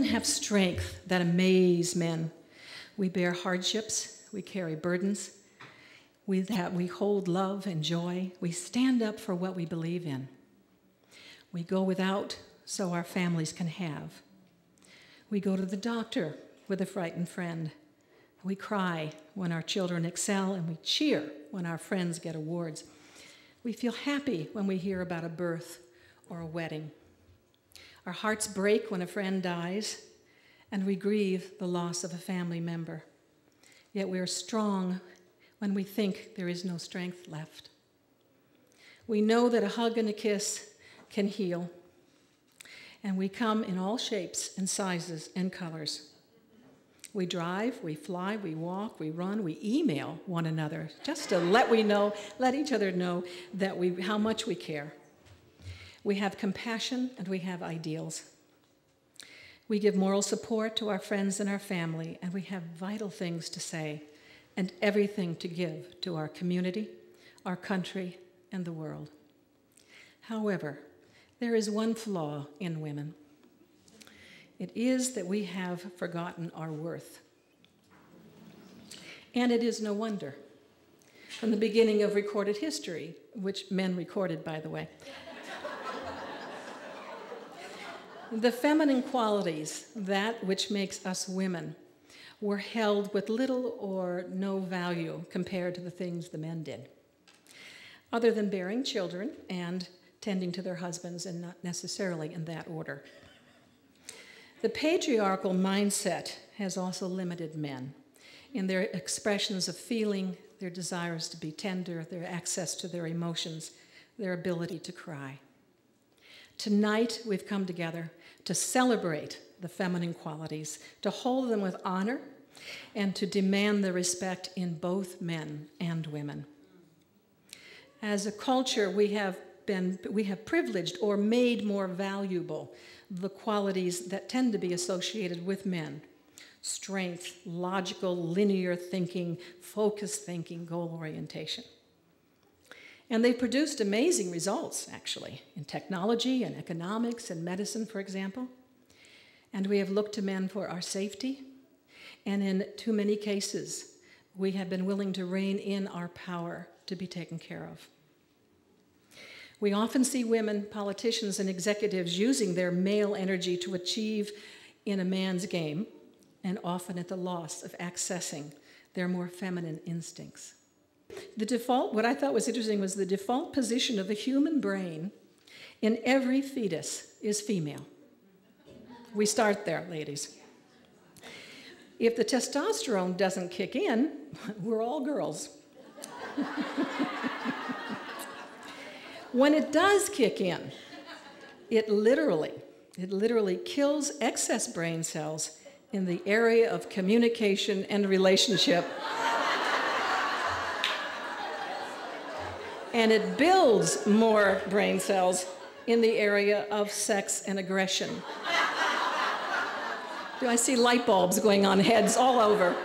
women have strength that amaze men. We bear hardships, we carry burdens, we hold love and joy, we stand up for what we believe in. We go without so our families can have. We go to the doctor with a frightened friend. We cry when our children excel, and we cheer when our friends get awards. We feel happy when we hear about a birth or a wedding. Our hearts break when a friend dies, and we grieve the loss of a family member. Yet we are strong when we think there is no strength left. We know that a hug and a kiss can heal, and we come in all shapes and sizes and colors. We drive, we fly, we walk, we run, we email one another just to let each other know that how much we care. We have compassion and we have ideals. We give moral support to our friends and our family, and we have vital things to say and everything to give to our community, our country, and the world. However, there is one flaw in women. It is that we have forgotten our worth. And it is no wonder. From the beginning of recorded history, which men recorded, by the way, the feminine qualities, that which makes us women, were held with little or no value compared to the things the men did, other than bearing children and tending to their husbands, and not necessarily in that order. The patriarchal mindset has also limited men in their expressions of feeling, their desires to be tender, their access to their emotions, their ability to cry. Tonight, we've come together to celebrate the feminine qualities, to hold them with honor, and to demand the respect in both men and women. As a culture, we have privileged or made more valuable the qualities that tend to be associated with men: strength, logical, linear thinking, focused thinking, goal orientation. And they've produced amazing results, actually, in technology and economics and medicine, for example. And we have looked to men for our safety, and in too many cases, we have been willing to rein in our power to be taken care of. We often see women, politicians, and executives using their male energy to achieve in a man's game, and often at the loss of accessing their more feminine instincts. What I thought was interesting was the default position of the human brain in every fetus is female. We start there, ladies. If the testosterone doesn't kick in, we're all girls. When it does kick in, it literally kills excess brain cells in the area of communication and relationship. And it builds more brain cells in the area of sex and aggression. Do I see light bulbs going on heads all over?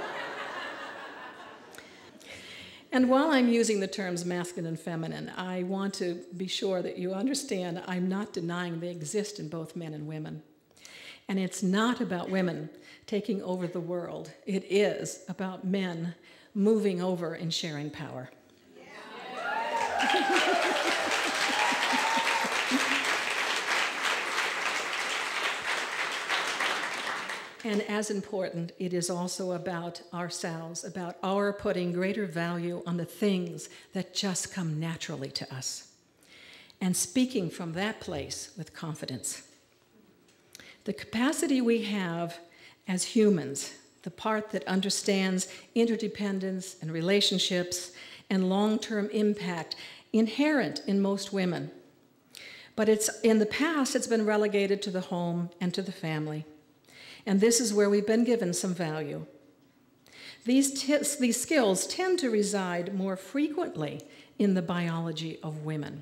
And while I'm using the terms masculine and feminine, I want to be sure that you understand I'm not denying they exist in both men and women. And it's not about women taking over the world. It is about men moving over and sharing power. And as important, it is also about ourselves, about our putting greater value on the things that just come naturally to us, and speaking from that place with confidence. The capacity we have as humans, the part that understands interdependence and relationships and long-term impact, inherent in most women. But in the past, it's been relegated to the home and to the family. And this is where we've been given some value. These skills tend to reside more frequently in the biology of women.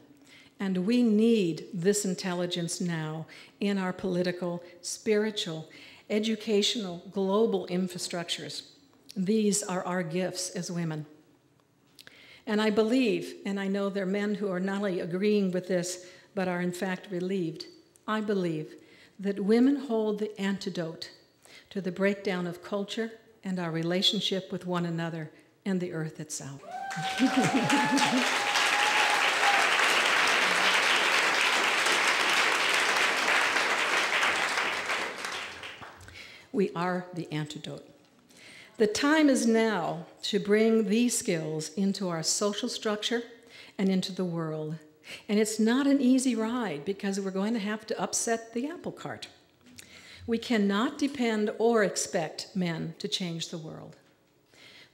And we need this intelligence now in our political, spiritual, educational, global infrastructures. These are our gifts as women. And I believe, and I know there are men who are not only agreeing with this, but are in fact relieved, I believe that women hold the antidote to the breakdown of culture and our relationship with one another and the earth itself. We are the antidote. The time is now to bring these skills into our social structure and into the world. And it's not an easy ride because we're going to have to upset the apple cart. We cannot depend or expect men to change the world.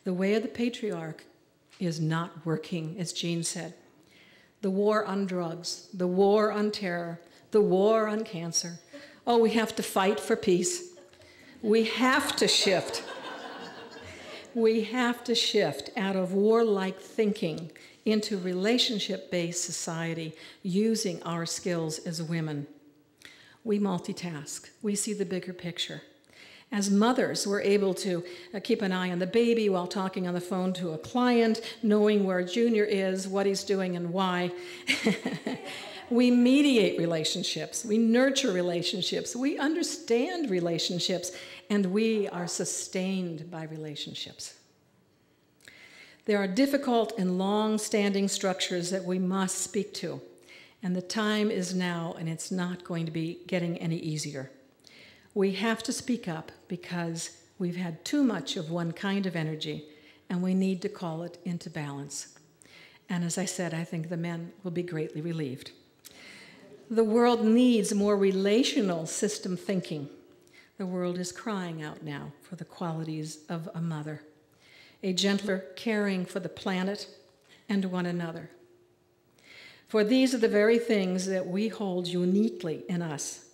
The way of the patriarch is not working, as Jean said. The war on drugs, the war on terror, the war on cancer. Oh, we have to fight for peace. We have to shift. We have to shift out of warlike thinking into relationship-based society using our skills as women. We multitask. We see the bigger picture. As mothers, we're able to keep an eye on the baby while talking on the phone to a client, knowing where Junior is, what he's doing, and why. We mediate relationships. We nurture relationships. We understand relationships, and we are sustained by relationships. There are difficult and long-standing structures that we must speak to, and the time is now, and it's not going to be getting any easier. We have to speak up because we've had too much of one kind of energy, and we need to call it into balance. And as I said, I think the men will be greatly relieved. The world needs more relational system thinking. The world is crying out now for the qualities of a mother, a gentler caring for the planet and one another. For these are the very things that we hold uniquely in us.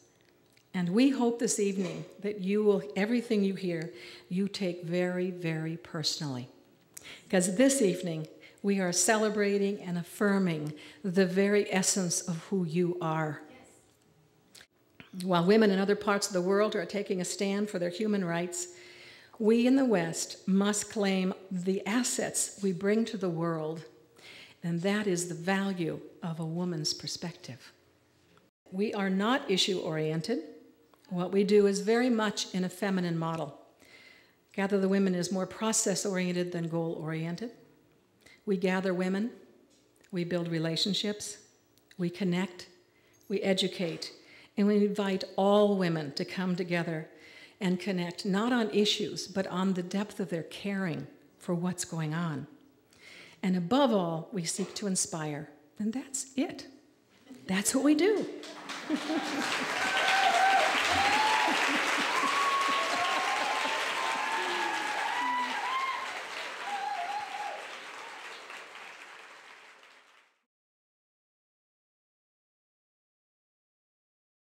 And we hope this evening that you will, everything you hear, you take very, very personally. Because this evening, we are celebrating and affirming the very essence of who you are. Yes. While women in other parts of the world are taking a stand for their human rights, we in the West must claim the assets we bring to the world, and that is the value of a woman's perspective. We are not issue-oriented. What we do is very much in a feminine model. Gather the Women is more process-oriented than goal-oriented. We gather women, we build relationships, we connect, we educate, and we invite all women to come together and connect, not on issues, but on the depth of their caring for what's going on. And above all, we seek to inspire, and that's it. That's what we do.